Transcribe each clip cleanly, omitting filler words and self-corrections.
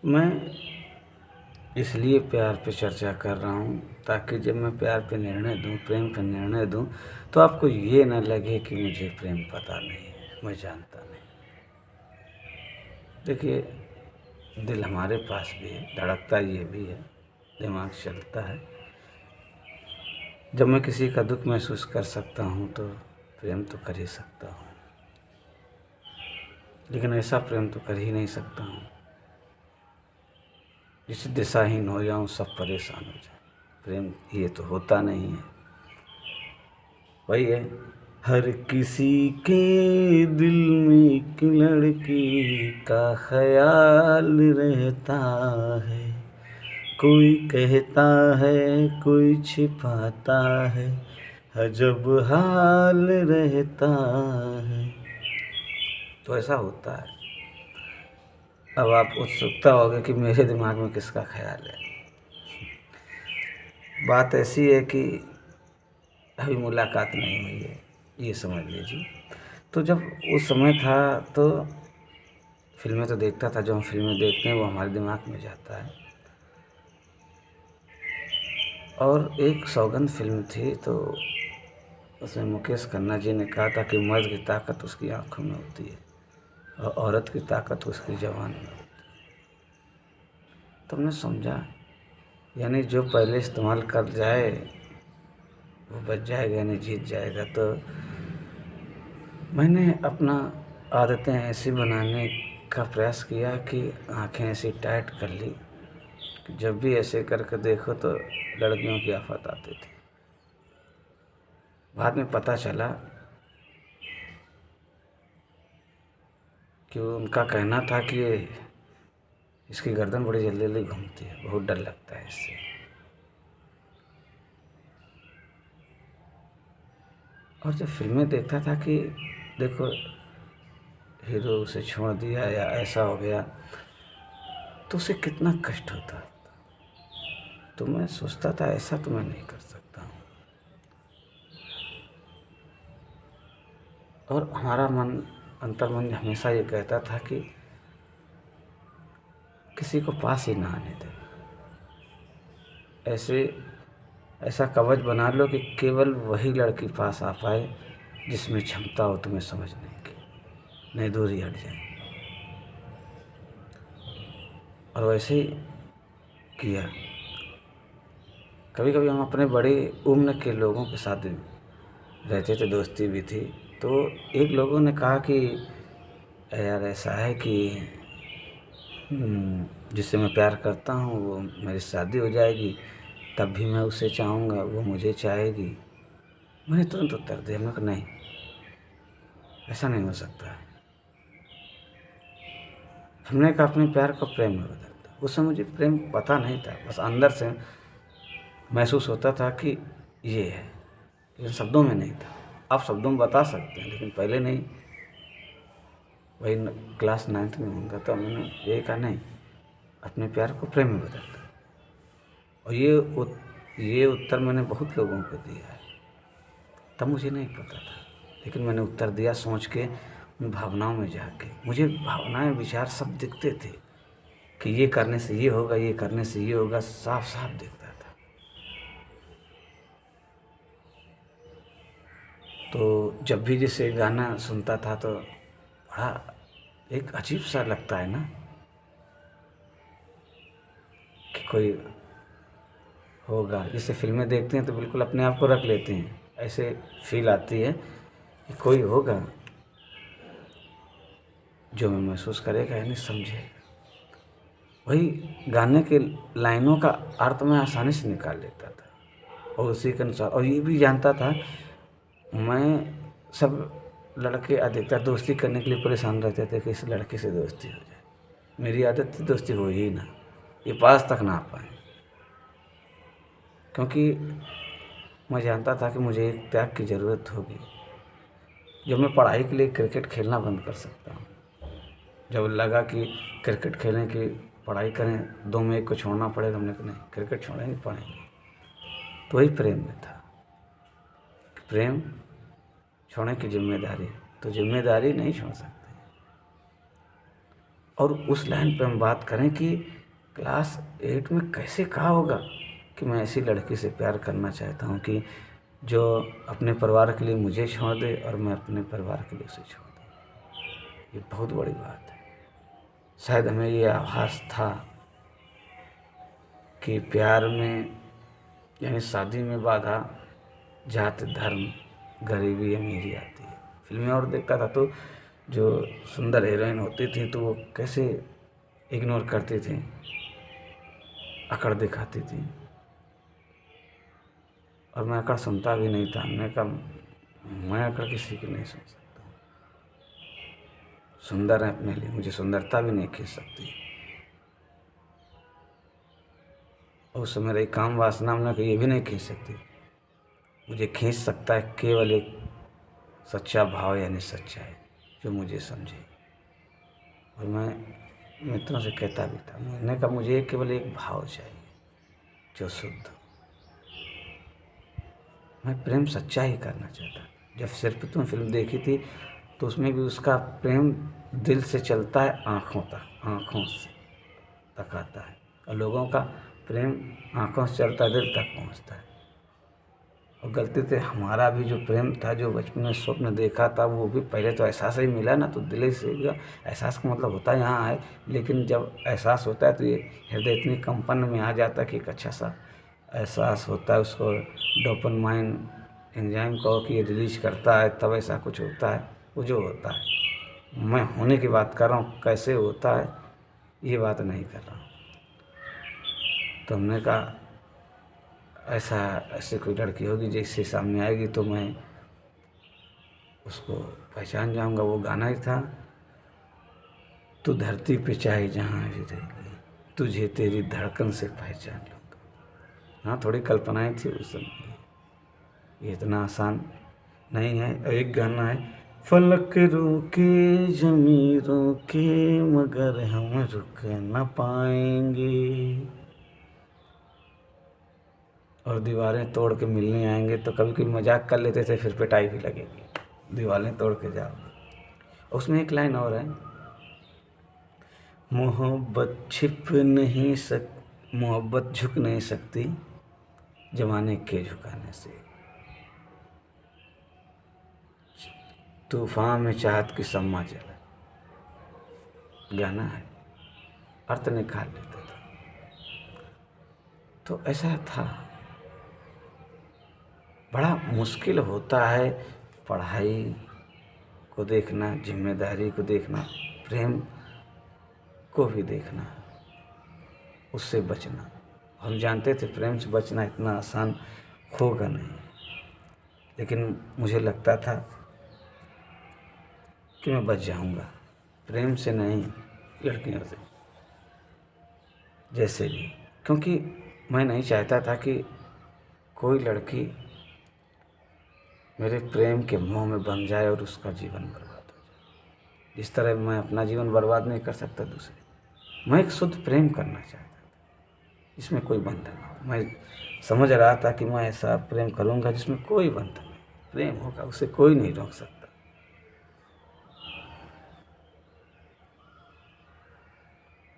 मैं इसलिए प्यार पे चर्चा कर रहा हूँ ताकि जब मैं प्यार पे निर्णय दूँ, प्रेम पे निर्णय दूँ, तो आपको ये ना लगे कि मुझे प्रेम पता नहीं है, मैं जानता नहीं। देखिए, दिल हमारे पास भी है, धड़कता ये भी है, दिमाग चलता है। जब मैं किसी का दुख महसूस कर सकता हूँ तो प्रेम तो कर ही सकता हूँ, लेकिन ऐसा प्रेम तो कर ही नहीं सकता हूँ जिससे दिशाहीन हो जाऊँ, सब परेशान हो जाए। प्रेम ये तो होता नहीं है। वही है, हर किसी के दिल में एक लड़की का ख्याल रहता है, कोई कहता है कोई छिपाता है, अजब हाल रहता है। तो ऐसा होता है। अब आप उत्सुकता होगी कि मेरे दिमाग में किसका ख्याल है। बात ऐसी है कि अभी मुलाकात नहीं हुई है, ये समझ लीजिए। तो जब उस समय था तो फिल्में तो देखता था, जो हम फिल्में देखते हैं वो हमारे दिमाग में जाता है। और एक सौगंध फिल्म थी, तो उसमें मुकेश खन्ना जी ने कहा था कि मर्द की ताकत उसकी आँखों में होती है और औरत की ताकत उसकी ज़बान में होती है। तो हमने समझा, यानी जो पहले इस्तेमाल कर जाए वो बच जाएगा, यानी जीत जाएगा। तो मैंने अपना आदतें ऐसी बनाने का प्रयास किया कि आँखें ऐसी टाइट कर ली कि जब भी ऐसे करके देखो तो लड़कियों की आफत आती थी। बाद में पता चला कि उनका कहना था कि इसकी गर्दन बड़ी जल्दी जल्दी घूमती है, बहुत डर लगता है इससे। और जब फिल्में देखता था कि देखो हीरो उसे छोड़ दिया या ऐसा हो गया, तो उसे कितना कष्ट होता था। तो मैं सोचता था ऐसा तो मैं नहीं कर सकता हूँ। और हमारा मन, अंतर्मन हमेशा ये कहता था कि किसी को पास ही ना आने देना। ऐसे ऐसा कवच बना लो कि केवल वही लड़की पास आ पाए जिसमें क्षमता हो तुम्हें समझने की, नहीं दूरी हट जाए। और वैसे ही किया। कभी कभी हम अपने बड़े उम्र के लोगों के साथ रहते थे, दोस्ती भी थी। तो एक लोगों ने कहा कि यार ऐसा है कि जिससे मैं प्यार करता हूँ वो मेरी शादी हो जाएगी, तब भी मैं उसे चाहूँगा, वो मुझे चाहेगी। मैंने तुरंत उत्तर दिया, मैं कहा नहीं, ऐसा नहीं हो सकता है। हमने कहा अपने प्यार को प्रेम में बदल दो। उस समय मुझे प्रेम पता नहीं था, बस अंदर से महसूस होता था कि ये है, लेकिन शब्दों में नहीं था। आप शब्दों में बता सकते हैं, लेकिन पहले नहीं। वही क्लास 9th में होगा तो मैंने यही कहा नहीं, अपने प्यार को प्रेम में बदल दो। और ये उत्तर मैंने बहुत लोगों को दिया है। तब मुझे नहीं पता था, लेकिन मैंने उत्तर दिया सोच के, उन भावनाओं में जाके। मुझे भावनाएं, विचार सब दिखते थे कि ये करने से ये होगा, ये करने से ये होगा, साफ साफ दिखता था। तो जब भी जैसे गाना सुनता था तो बड़ा एक अजीब सा लगता है ना, कि कोई होगा। जैसे फिल्में देखते हैं तो बिल्कुल अपने आप को रख लेते हैं, ऐसे फील आती है कि कोई होगा जो मैं महसूस करेगा यानी समझेगा। वही गाने के लाइनों का अर्थ मैं आसानी से निकाल लेता था और उसी के अनुसार। और ये भी जानता था मैं, सब लड़के अधिकतर दोस्ती करने के लिए परेशान रहते थे कि इस लड़के से दोस्ती हो जाए। मेरी आदत थी दोस्ती हो ही ना, ये पास तक ना आ पाए, क्योंकि मैं जानता था कि मुझे एक त्याग की ज़रूरत होगी। जब मैं पढ़ाई के लिए क्रिकेट खेलना बंद कर सकता हूँ, जब लगा कि क्रिकेट खेलें कि पढ़ाई करें, दो में एक को छोड़ना पड़ेगा, हमने कहा नहीं, क्रिकेट छोड़ेंगे, पढ़ेंगे। तो वही प्रेम में था कि प्रेम छोड़ने की जिम्मेदारी, तो जिम्मेदारी नहीं छोड़ सकते। और उस लाइन पे हम बात करें कि क्लास 8 में कैसे कहा होगा कि मैं ऐसी लड़की से प्यार करना चाहता हूँ कि जो अपने परिवार के लिए मुझे छोड़ दे और मैं अपने परिवार के लिए उसे छोड़ दूँ। ये बहुत बड़ी बात है। शायद हमें ये आभास था कि प्यार में यानी शादी में बाधा जात धर्म गरीबी अमीरी आती है। फिल्में और देखता था तो जो सुंदर हीरोइन होती थी तो वो कैसे इग्नोर करती थी, अकड़ दिखाती थी, और मैं अकड़ सुनता भी नहीं था। हमने कहा मैं अकड़ किसी की नहीं सुन सकता। सुंदर है अपने लिए, मुझे सुंदरता भी नहीं खींच सकती। और उस समय रही काम वासना, हमने कहा ये भी नहीं खींच सकती। मुझे खींच सकता है केवल एक सच्चा भाव यानी सच्चाई जो मुझे समझे। और मैं मित्रों से कहता भी था, मैंने कहा मुझे केवल एक भाव चाहिए जो शुद्ध। मैं प्रेम सच्चा ही करना चाहता। जब सिर्फ तुम फिल्म देखी थी तो उसमें भी उसका प्रेम दिल से चलता है, आँखों तक, आँखों से तक आता है। और लोगों का प्रेम आँखों से चलता है, दिल तक पहुँचता है। और गलती से हमारा भी जो प्रेम था, जो बचपन में स्वप्न देखा था, वो भी पहले तो एहसास ही मिला ना, तो दिल से गया। एहसास का मतलब होता है यहाँ है, लेकिन जब एहसास होता है तो ये हृदय इतनी कंपन में आ जाता है कि एक अच्छा सा एहसास होता है। उसको डोपामाइन एंजाइम कहो कि ये रिलीज करता है, तब ऐसा कुछ होता है। वो जो होता है, मैं होने की बात कर रहा हूँ, कैसे होता है ये बात नहीं कर रहा हूँ। तो हमने कहा ऐसे कोई लड़की होगी जैसे सामने आएगी तो मैं उसको पहचान जाऊंगा। वो गाना ही था, तू धरती पे चाहे जहाँ भी रहेगी, तुझे तेरी धड़कन से पहचान लूँगा। हाँ, थोड़ी कल्पनाएं थी उस समय, ये इतना आसान नहीं है। और एक गाना है, फलक रोके जमी रोके मगर हम रुक न पाएंगे, और दीवारें तोड़ के मिलने आएंगे। तो कभी कभी मजाक कर लेते थे, फिर पिटाई भी लगेगी, दीवारें तोड़ के जाओ। उसमें एक लाइन और है, मोहब्बत झुक नहीं सकती जमाने के झुकाने से, तूफान में चाहत की सम्मा चला। गाना है, अर्थ निकाल लेता था। तो ऐसा था। बड़ा मुश्किल होता है पढ़ाई को देखना, जिम्मेदारी को देखना, प्रेम को भी देखना, उससे बचना। हम जानते थे प्रेम से बचना इतना आसान होगा नहीं, लेकिन मुझे लगता था कि मैं बच जाऊंगा, प्रेम से नहीं, लड़कियों से जैसे भी। क्योंकि मैं नहीं चाहता था कि कोई लड़की मेरे प्रेम के मोह में बन जाए और उसका जीवन बर्बाद हो जाए। जिस तरह मैं अपना जीवन बर्बाद नहीं कर सकता दूसरे, मैं एक शुद्ध प्रेम करना चाहता था जिसमें कोई बंधन हो। मैं समझ रहा था कि मैं ऐसा प्रेम करूंगा जिसमें कोई बंधन नहीं, प्रेम होगा, उसे कोई नहीं रोक सकता।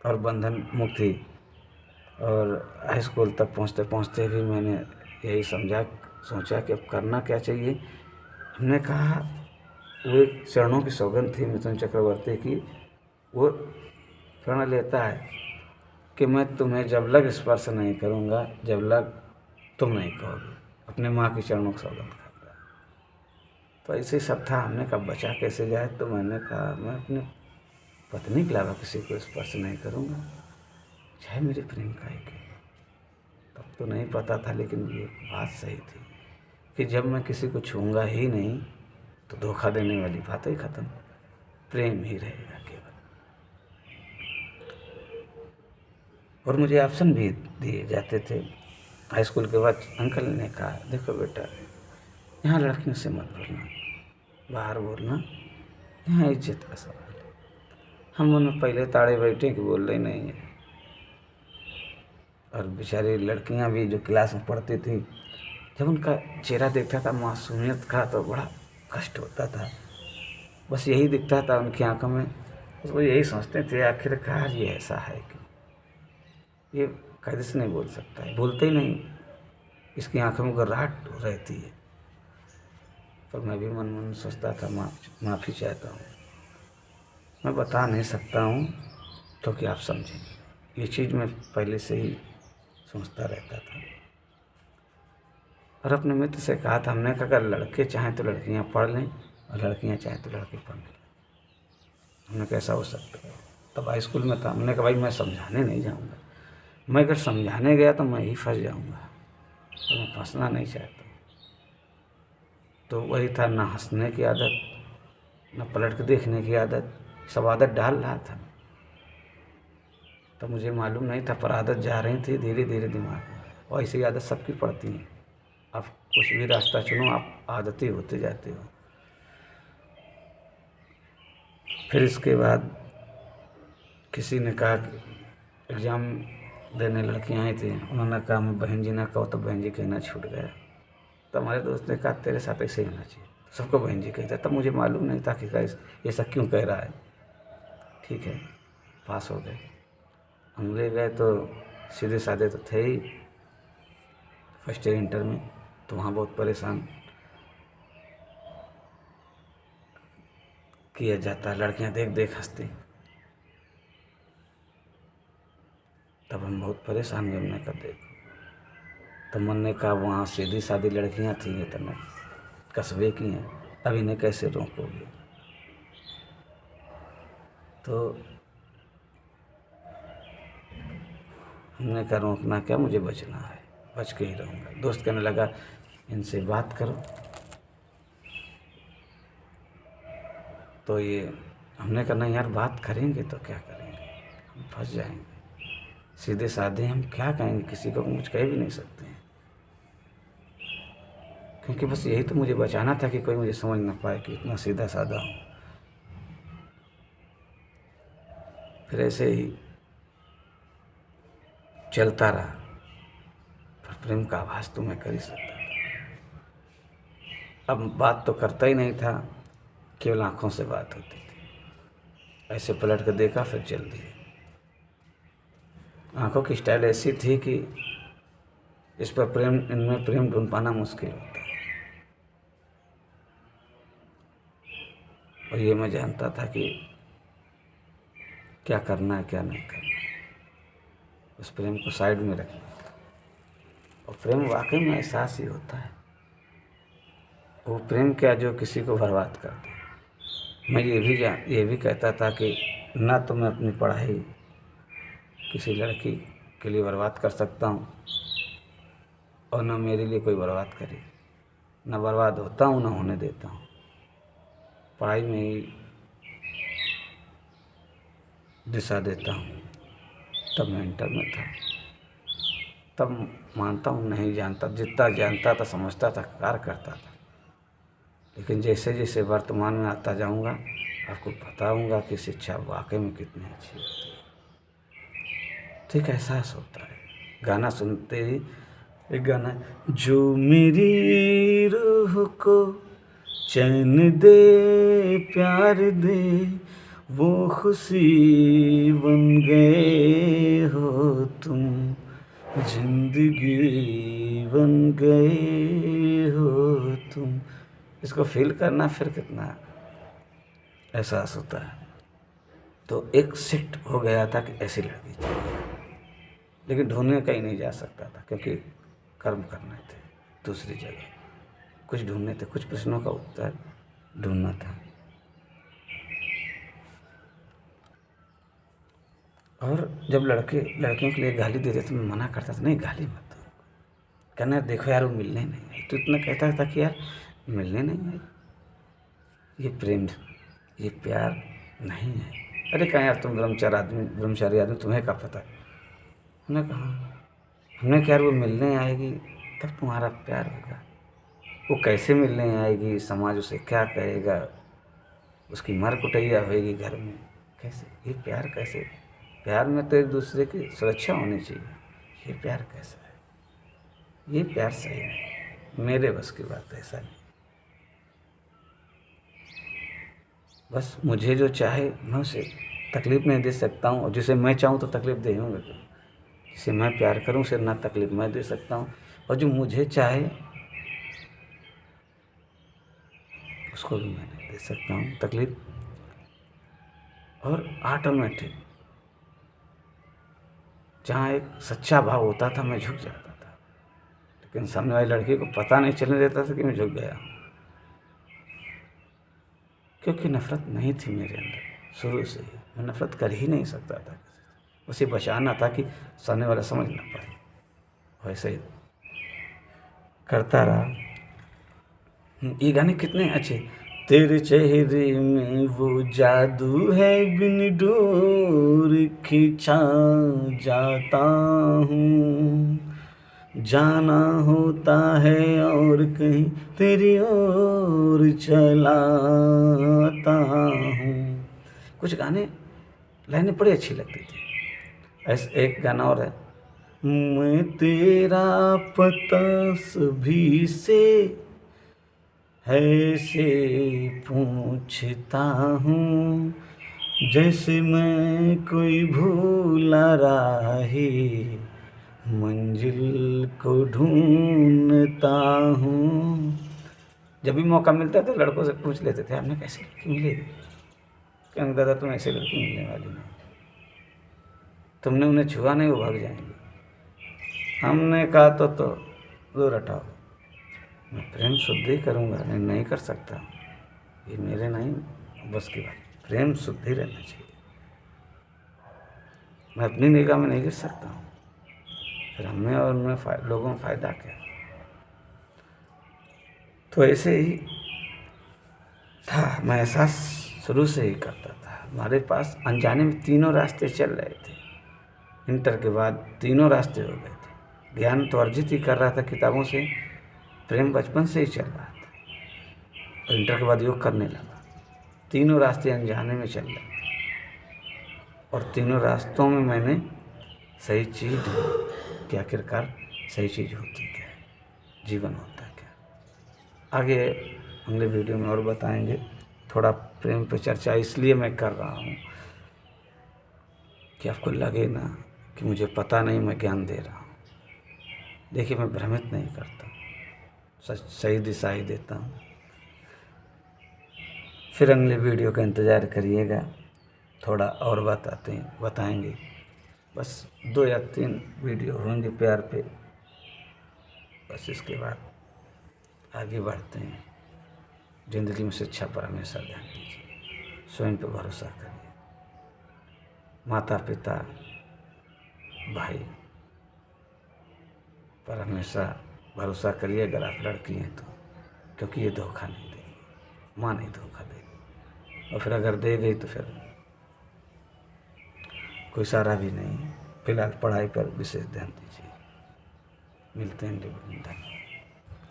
और बंधन मुक्ति। और हाई स्कूल तक पहुँचते पहुँचते भी मैंने यही सोचा कि अब करना क्या चाहिए। हमने कहा, वो एक चरणों की सौगंध थी मिथुन चक्रवर्ती की। वो प्रण लेता है कि मैं तुम्हें जब लग स्पर्श नहीं करूँगा जब लग तुम नहीं कहोगे। अपने माँ के चरणों की सौगंध खाता है। तो ऐसे ही सब था। हमने कहा बचा कैसे जाए, तो मैंने कहा मैं अपने पत्नी के अलावा किसी को स्पर्श नहीं करूँगा, चाहे मेरे प्रेम का ही क्यों। तब तो नहीं पता था, लेकिन ये बात सही थी कि जब मैं किसी को छूँगा ही नहीं तो धोखा देने वाली बात ही ख़त्म, प्रेम ही रहेगा केवल। और मुझे ऑप्शन भी दिए जाते थे हाई स्कूल के बाद। अंकल ने कहा, देखो बेटा, यहाँ लड़कियों से मत बोलना, बाहर बोलना, यहाँ इज्जत का सवाल है। हम उनमें पहले ताड़े बैठे कि बोल रही नहीं है। और बेचारी लड़कियाँ भी जो क्लास में पढ़ती थी, जब उनका चेहरा देखता था मासूमियत का तो बड़ा कष्ट होता था। बस यही दिखता था उनकी आंखों में बस वो यही सोचते थे आखिरकार ये ऐसा है कि ये कायदे से नहीं बोल सकता है, बोलते ही नहीं, इसकी आंखों में गर्राहट रहती है। पर मैं भी मन मन सोचता था माफ़ी चाहता हूँ, मैं बता नहीं सकता हूँ तो कि आप समझेंगे। ये चीज़ मैं पहले से ही सोचता रहता था। और अपने मित्र से कहा था हमने कि अगर लड़के चाहें तो लड़कियां पढ़ लें और लड़कियां चाहें तो लड़के पढ़ लें। हमने कैसा हो सकता है, तब हाई स्कूल में था। हमने कहा भाई मैं समझाने नहीं जाऊँगा, मैं अगर समझाने गया तो मैं ही फंस जाऊँगा और मैं फंसना नहीं चाहता। तो वही था, ना हंसने की आदत, ना पलट के देखने की आदत, सब आदत डाल रहा था। तो मुझे मालूम नहीं था, पर आदत जा रही थी धीरे धीरे दिमाग में। और ऐसी आदत सबकी पड़ती है। आप कुछ भी रास्ता चुनो, आप आदती होते जाते हो। फिर इसके बाद किसी ने कहा कि एग्ज़ाम देने लड़कियाँ आई थी, उन्होंने कहा मैं बहन जी ना कहो तो बहन जी कहना छूट गया। तो हमारे दोस्त ने कहा तेरे साथ ऐसे ही होना चाहिए, सबको बहन जी कहता। तब मुझे मालूम नहीं था कि ये सब क्यों कह रहा है। ठीक है, पास हो गए। हम ले गए तो सीधे साधे तो थे ही फर्स्ट ईयर इंटर में, तो वहाँ बहुत परेशान किया जाता, लड़कियाँ देख देख हंसती। तब हम बहुत परेशान हुए, हमने कहा देखो। तो मन ने कहा वहाँ सीधी सादी लड़कियाँ थी, ये तो मैं कस्बे की हैं, अब इन्हें कैसे रोकोगे। तो हमने कहा रोकना क्या, मुझे बचना है, बच के ही रहूँगा। दोस्त कहने लगा इनसे बात करो। तो ये हमने कहा नहीं यार, बात करेंगे तो क्या करेंगे, हम फंस जाएंगे। सीधे साधे हम क्या कहेंगे, किसी को कुछ कह भी नहीं सकते हैं। क्योंकि बस यही तो मुझे बचाना था कि कोई मुझे समझ ना पाए कि इतना सीधा साधा हूँ। फिर ऐसे ही चलता रहा, पर प्रेम का आभास तो मैं कर ही सकता था। अब बात तो करता ही नहीं था, केवल आँखों से बात होती थी। ऐसे पलट कर देखा, फिर चल दिए। आँखों की स्टाइल ऐसी थी कि इस पर प्रेम, इनमें प्रेम ढूंढ पाना मुश्किल होता है। और ये मैं जानता था कि क्या करना है क्या नहीं करना है, उस प्रेम को साइड में रखना था। और प्रेम वाकई में एहसास ही होता है, वो प्रेम क्या जो किसी को बर्बाद कर दे। मैं ये भी कहता था कि ना तो मैं अपनी पढ़ाई किसी लड़की के लिए बर्बाद कर सकता हूँ और ना मेरे लिए कोई बर्बाद करे। ना बर्बाद होता हूँ ना होने देता हूँ। पढ़ाई में ही दिशा देता हूँ। तब मैं इंटर में था, तब मानता हूँ नहीं जानता, जितना जानता था समझता था, कार्य करता था। लेकिन जैसे जैसे वर्तमान में आता जाऊँगा आपको बताऊँगा कि शिक्षा वाकई में कितनी अच्छी होती है। ठीक एहसास होता है। गाना सुनते ही एक गाना है, जो मेरी रूह को चैन दे प्यार दे वो खुशी बन गए हो तुम, जिंदगी बन गए हो तुम। इसको फील करना फिर कितना एहसास होता है। तो एक शिफ्ट हो गया था कि ऐसी लड़की चाहिए, लेकिन ढूंढने कहीं नहीं जा सकता था क्योंकि कर्म करने थे दूसरी जगह, कुछ ढूंढने थे, कुछ प्रश्नों का उत्तर ढूंढना था। और जब लड़के लड़कियों के लिए गाली देते तो मैं मना करता था, नहीं गाली मत दो, कहना देखो यार वो मिलने नहीं आई। तो इतना कहता था कि यार मिलने नहीं आई, ये प्रेम, ये प्यार नहीं है। अरे कहाँ यार, तुम ब्रह्मचारी आदमी, तुम्हें क्या पता। हमने कहा, हमने कहा यार वो मिलने आएगी तब तुम्हारा प्यार होगा, वो कैसे मिलने आएगी, समाज उसे क्या कहेगा, उसकी मार कुटैया होएगी घर में, कैसे ये प्यार, कैसे प्यार में तो एक दूसरे की सुरक्षा होनी चाहिए। ये प्यार कैसा है, ये प्यार सही नहीं, मेरे बस की बात ऐसा नहीं। बस मुझे जो चाहे मैं उसे तकलीफ़ नहीं दे सकता हूँ, और जिसे मैं चाहूँ तो तकलीफ़ दे दूँगा। जिसे मैं प्यार करूँ उसे ना तकलीफ़ मैं दे सकता हूँ, और जो मुझे चाहे उसको भी मैं नहीं दे सकता हूँ तकलीफ़। और ऑटोमेटिक जहाँ एक सच्चा भाव होता था मैं झुक जाता था, लेकिन सामने वाली लड़की को पता नहीं चलने देता था कि मैं झुक गया हूँ, क्योंकि नफ़रत नहीं थी मेरे अंदर शुरू से ही। मैं नफ़रत कर ही नहीं सकता था किसी से, उसे बचाना था कि सामने वाला समझ ना पाए। वैसे ही करता रहा। ये गाने कितने अच्छे। तेरे चेहरे में वो जादू है, बिन डोर खींचा जाता हूँ, जाना होता है और कहीं तेरी ओर चला आता हूँ। कुछ गाने लाइनें बड़ी अच्छी लगती थी। ऐसे एक गाना और है, मैं तेरा पता सभी से ऐसे पूछता हूँ, जैसे मैं कोई भूला राही मंजिल को ढूंढता हूँ। जब भी मौका मिलता था लड़कों से पूछ लेते थे, आपने कैसी लड़की मिलेगी? क्योंकि दादा तुम ऐसी लड़की मिलने वाली नहीं, तुमने उन्हें छुआ नहीं वो भाग जाएंगे। हमने कहा तो दूर हटाओ, मैं प्रेम शुद्धि करूँगा, नहीं कर सकता, ये मेरे नहीं बस की बात। प्रेम शुद्धि रहना चाहिए, मैं अपनी निगाह में नहीं गिर सकता हूँ, फिर हमें और उनमें लोगों में फ़ायदा क्या। तो ऐसे ही था, मैं एहसास शुरू से ही करता था। हमारे पास अनजाने में तीनों रास्ते चल रहे थे। इंटर के बाद तीनों रास्ते हो गए थे। ज्ञान तो अर्जित ही कर रहा था किताबों से, प्रेम बचपन से ही चल रहा था, और इंटर के बाद योग करने लगा। तीनों रास्ते अनजाने में चल रहे थे, और तीनों रास्तों में मैंने सही चीज़ ढूंढी कि आखिरकार सही चीज़ होती क्या है, जीवन होता क्या। आगे अगले वीडियो में और बताएंगे। थोड़ा प्रेम पे चर्चा इसलिए मैं कर रहा हूँ कि आपको लगे ना कि मुझे पता नहीं, मैं ज्ञान दे रहा हूँ। देखिए, मैं भ्रमित नहीं करता, सच सही दिशा ही देता हूँ। फिर अगले वीडियो का इंतज़ार करिएगा, थोड़ा और बताएंगे। बस 2 या 3 वीडियो होंगे प्यार पे, बस इसके बाद आगे बढ़ते हैं। ज़िंदगी में शिक्षा पर हमेशा ध्यान दीजिए, स्वयं पर भरोसा करिए, माता पिता भाई पर हमेशा भरोसा करिए अगर आप लड़की हैं तो, क्योंकि ये धोखा नहीं देंगे, माँ नहीं धोखा देगी, और फिर अगर दे गई तो फिर कोई सहारा भी नहीं है। फिलहाल पढ़ाई पर विशेष ध्यान दीजिए। मिलते हैं। धन्यवाद।